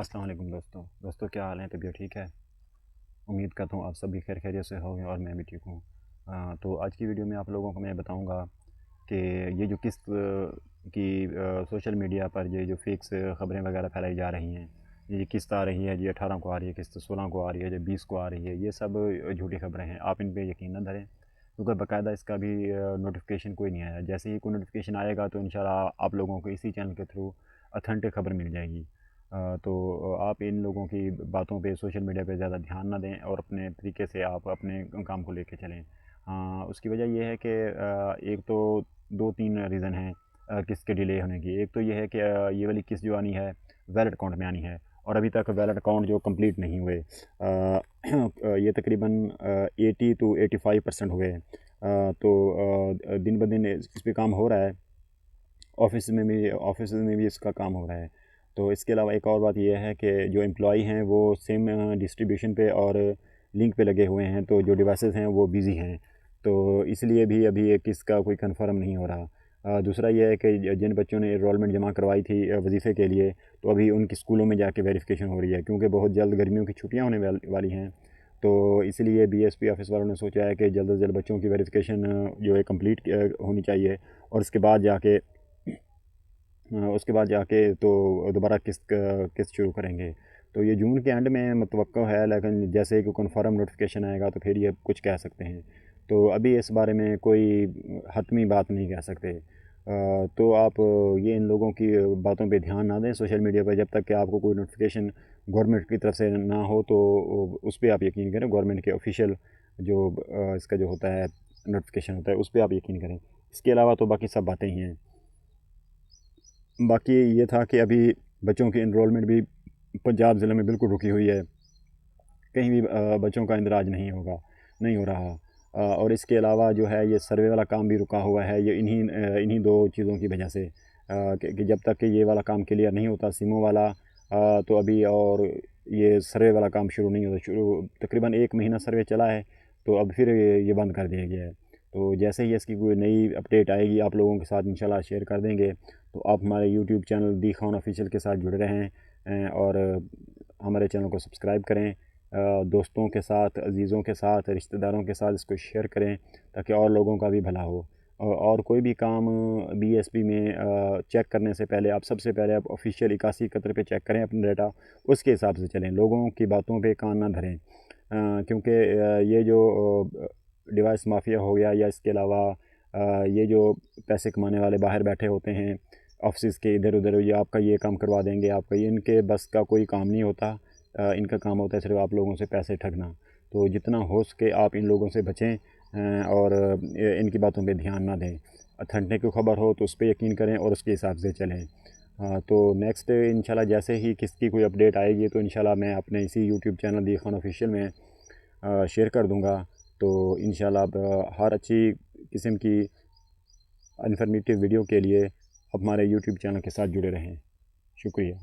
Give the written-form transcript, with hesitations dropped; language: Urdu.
السلام علیکم دوستوں کیا حال ہیں؟ طبیعت ٹھیک ہے؟ امید کرتا ہوں آپ سبھی خیریت سے ہوں گے اور میں بھی ٹھیک ہوں۔ تو آج کی ویڈیو میں آپ لوگوں کو میں بتاؤں گا کہ یہ جو قسط کی سوشل میڈیا پر یہ جو فیکس خبریں وغیرہ پھیلائی جا رہی ہیں، یہ قسط آ رہی ہے، یہ 18 کو آ رہی ہے قسط، 16 کو آ رہی ہے، یہ 20 کو آ رہی ہے، یہ سب جھوٹی خبریں ہیں۔ آپ ان پہ یقین نہ دھریں، کیونکہ باقاعدہ اس کا بھی نوٹیفیکیشن کوئی نہیں آیا۔ جیسے ہی کوئی نوٹیفیکیشن آئے گا تو انشاءاللہ آپ لوگوں کو اسی چینل کے تھرو اتھینٹک خبر مل جائے گی۔ تو آپ ان لوگوں کی باتوں پہ سوشل میڈیا پہ زیادہ دھیان نہ دیں اور اپنے طریقے سے آپ اپنے کام کو لے کے چلیں۔ اس کی وجہ یہ ہے کہ ایک تو دو تین ریزن ہیں قسط کے ڈیلے ہونے کی۔ ایک تو یہ ہے کہ یہ والی قسط جو آنی ہے ویلٹ اکاؤنٹ میں آنی ہے، اور ابھی تک ویلٹ اکاؤنٹ جو کمپلیٹ نہیں ہوئے، یہ تقریباً 80 to 85% ہوئے ہیں۔ تو دن بدن اس پہ کام ہو رہا ہے، آفس میں بھی اس کا کام ہو رہا ہے۔ تو اس کے علاوہ ایک اور بات یہ ہے کہ جو امپلائی ہیں وہ سیم ڈسٹریبیوشن پہ اور لنک پہ لگے ہوئے ہیں، تو جو ڈیوائسز ہیں وہ بیزی ہیں، تو اس لیے بھی ابھی کس کا کوئی کنفرم نہیں ہو رہا۔ دوسرا یہ ہے کہ جن بچوں نے انرولمنٹ جمع کروائی تھی وظیفے کے لیے، تو ابھی ان کی اسکولوں میں جا کے ویریفیکیشن ہو رہی ہے، کیونکہ بہت جلد گرمیوں کی چھٹیاں ہونے والی ہیں۔ تو اس لیے بی ایس پی آفس والوں نے سوچا ہے کہ جلد از جلد بچوں کی ویریفیکیشن جو ہے کمپلیٹ ہونی چاہیے، اور اس کے بعد جا کے تو دوبارہ قسط شروع کریں گے۔ تو یہ جون کے اینڈ میں متوقع ہے، لیکن جیسے کہ کنفرم نوٹیفیکیشن آئے گا تو پھر یہ کچھ کہہ سکتے ہیں۔ تو ابھی اس بارے میں کوئی حتمی بات نہیں کہہ سکتے۔ تو آپ یہ ان لوگوں کی باتوں پہ دھیان نہ دیں سوشل میڈیا پہ، جب تک کہ آپ کو کوئی نوٹیفیکیشن گورنمنٹ کی طرف سے نہ ہو تو اس پہ آپ یقین کریں۔ گورنمنٹ کے آفیشیل جو اس کا جو ہوتا ہے نوٹیفیکیشن ہوتا ہے اس پہ آپ یقین کریں۔ اس کے علاوہ تو باقی سب باتیں ہی ہیں۔ باقی یہ تھا کہ ابھی بچوں کی انرولمنٹ بھی پنجاب ضلع میں بالکل رکی ہوئی ہے، کہیں بھی بچوں کا اندراج نہیں ہو رہا۔ اور اس کے علاوہ جو ہے یہ سروے والا کام بھی رکا ہوا ہے، یہ انہی دو چیزوں کی وجہ سے، کہ جب تک کہ یہ والا کام کلیئر نہیں ہوتا سیمو والا، تو ابھی اور یہ سروے والا کام شروع نہیں ہوتا۔ تقریباً 1 مہینہ سروے چلا ہے، تو اب پھر یہ بند کر دیا گیا ہے۔ تو جیسے ہی اس کی کوئی نئی اپڈیٹ آئے گی آپ لوگوں کے ساتھ انشاءاللہ شیئر کر دیں گے۔ تو آپ ہمارے یوٹیوب چینل دی خان آفیشیل کے ساتھ جڑے رہیں، اور ہمارے چینل کو سبسکرائب کریں، دوستوں کے ساتھ، عزیزوں کے ساتھ، رشتہ داروں کے ساتھ اس کو شیئر کریں تاکہ اور لوگوں کا بھی بھلا ہو۔ اور کوئی بھی کام بی ایس پی میں چیک کرنے سے پہلے آپ سب سے پہلے آپ آفیشیل 8171 پہ چیک کریں اپنا ڈیٹا، اس کے حساب سے چلیں، لوگوں کی باتوں پہ کان نہ دھریں، کیونکہ یہ جو ڈیوائس مافیا ہو گیا، یا اس کے علاوہ یہ جو پیسے کمانے والے باہر بیٹھے ہوتے ہیں آفسز کے ادھر ادھر، یہ آپ کا یہ کام کروا دیں گے، آپ کا ان کے بس کا کوئی کام نہیں ہوتا، ان کا کام ہوتا ہے صرف آپ لوگوں سے پیسے ٹھگنا۔ تو جتنا ہو سکے آپ ان لوگوں سے بچیں، اور ان کی باتوں پہ دھیان نہ دیں۔ اتھینٹک کوئی خبر ہو تو اس پہ یقین کریں اور اس کے حساب سے چلیں۔ تو نیکسٹ انشاءاللہ جیسے ہی کس کی کوئی اپڈیٹ آئے گی تو انشاءاللہ میں اپنے اسی یوٹیوب چینل دی خان آفیشیل میں شیئر کر دوں گا۔ تو انشاءاللہ ہر اچھی قسم کی انفارمیٹیو ویڈیو کے لیے ہمارے یوٹیوب چینل کے ساتھ جڑے رہیں۔ شکریہ۔